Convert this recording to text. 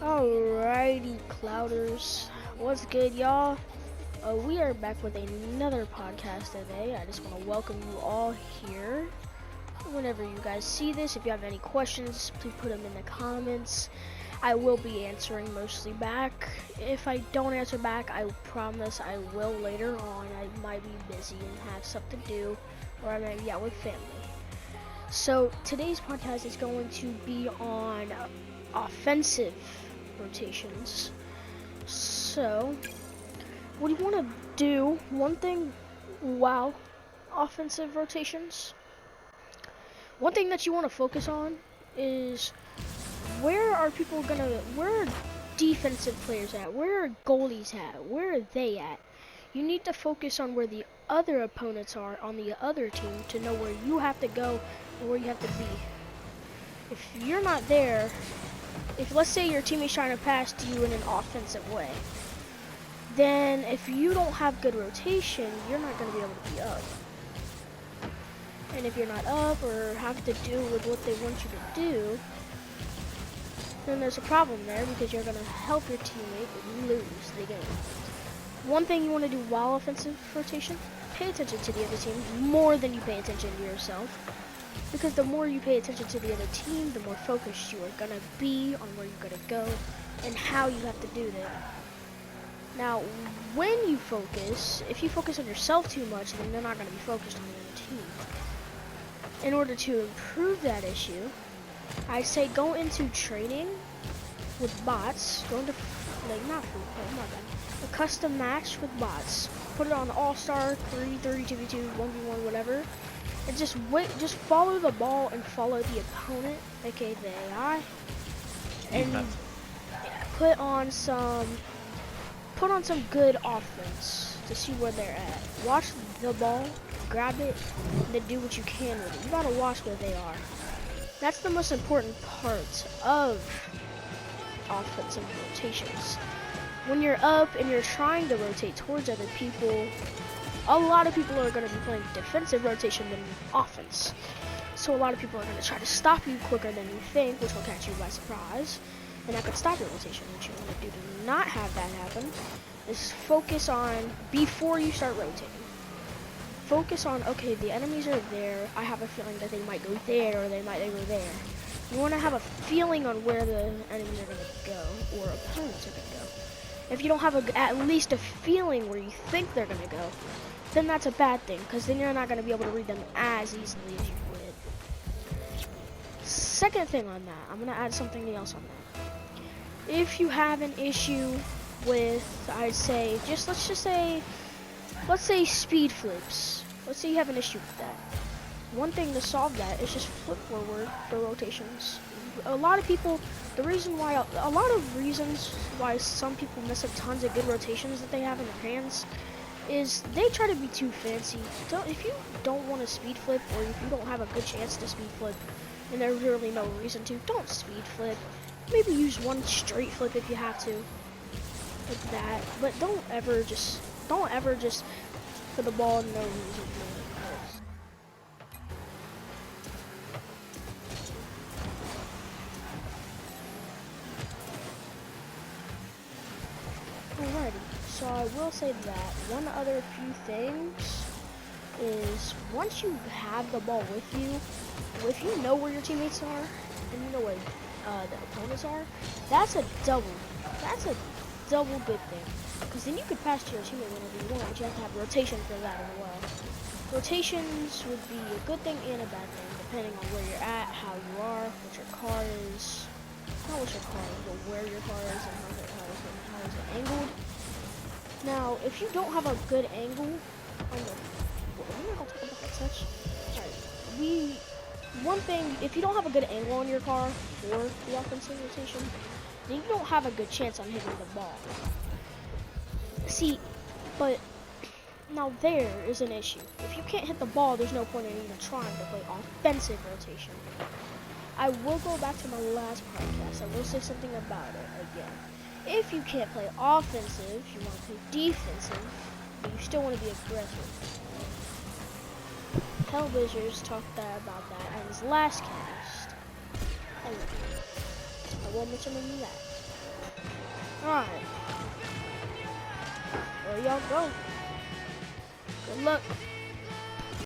Alrighty, Clouders. What's good, y'all? We are back with another podcast today. I just want to welcome you all here. Whenever you guys see this, if you have any questions, please put them in the comments. I will be answering mostly back. If I don't answer back, I promise I will later on. I might be busy and have stuff to do, or I might be out with family. So today's podcast is going to be on offensive rotations. So what do you want to do? One thing, wow, offensive rotations. One thing that you want to focus on is where are defensive players at? Where are goalies at? Where are they at? You need to focus on where the other opponents are on the other team to know where you have to go and where you have to be. If you're not there, if let's say your teammate's trying to pass to you in an offensive way, then if you don't have good rotation, you're not going to be able to be up. And if you're not up or have to do with what they want you to do, then there's a problem there because you're going to help your teammate lose the game. One thing you want to do while offensive rotation, pay attention to the other team more than you pay attention to yourself. Because the more you pay attention to the other team, the more focused you are going to be on where you're going to go and how you have to do that. Now, when you focus, if you focus on yourself too much, then you're not going to be focused on the other team. In order to improve that issue, I say go into training with bots, go into, a custom match with bots. Put it on All-Star, 3, 32v2, 1v1, whatever. And just follow the ball and follow the opponent, aka the AI, and put on some good offense to see where they're at. Watch the ball, grab it, and then do what you can with it. You gotta watch where they are. That's the most important part of offensive rotations. When you're up and you're trying to rotate towards other people, a lot of people are going to be playing defensive rotation than offense. So a lot of people are going to try to stop you quicker than you think, which will catch you by surprise. And that could stop your rotation. What you want to do to not have that happen is focus on, before you start rotating, focus on, okay, the enemies are there. I have a feeling that they might go there or they might go there. You want to have a feeling on where the enemies are going to go or opponents are going to go. If you don't have at least a feeling where you think they're going to go, then that's a bad thing, because then you're not going to be able to read them as easily as you would. Second thing on that, I'm going to add something else on that. If you have an issue with, I'd say, let's say speed flips. Let's say you have an issue with that. One thing to solve that is just flip forward for rotations. A lot of people, a lot of reasons why some people mess up tons of good rotations that they have in their hands is they try to be too fancy. If you don't want to speed flip, or if you don't have a good chance to speed flip, and there's really no reason to, don't speed flip. Maybe use one straight flip if you have to, like that. But don't ever just put the ball in no reason. Alrighty. So I will say that one other few things is once you have the ball with you, if you know where your teammates are and you know where the opponents are, that's a double good thing, because then you could pass to your teammate whenever you want, but you have to have rotation for that as well. Rotations would be a good thing and a bad thing depending on where you're at, how you are, what your car is, not what your car is, but where your car is and how is it angled. Now, if you don't have a good angle on the, we're not talking about that such. Alright, one thing, if you don't have a good angle on your car for the offensive rotation, then you don't have a good chance on hitting the ball. See, but now there is an issue. If you can't hit the ball, there's no point in even trying to play offensive rotation. I will go back to my last podcast. I will say something about it again. If you can't play offensive, you want to play defensive, but you still want to be aggressive. Hellbizers talked about that in his last cast. I won't mention any of that. Alright. There y'all go. Good luck.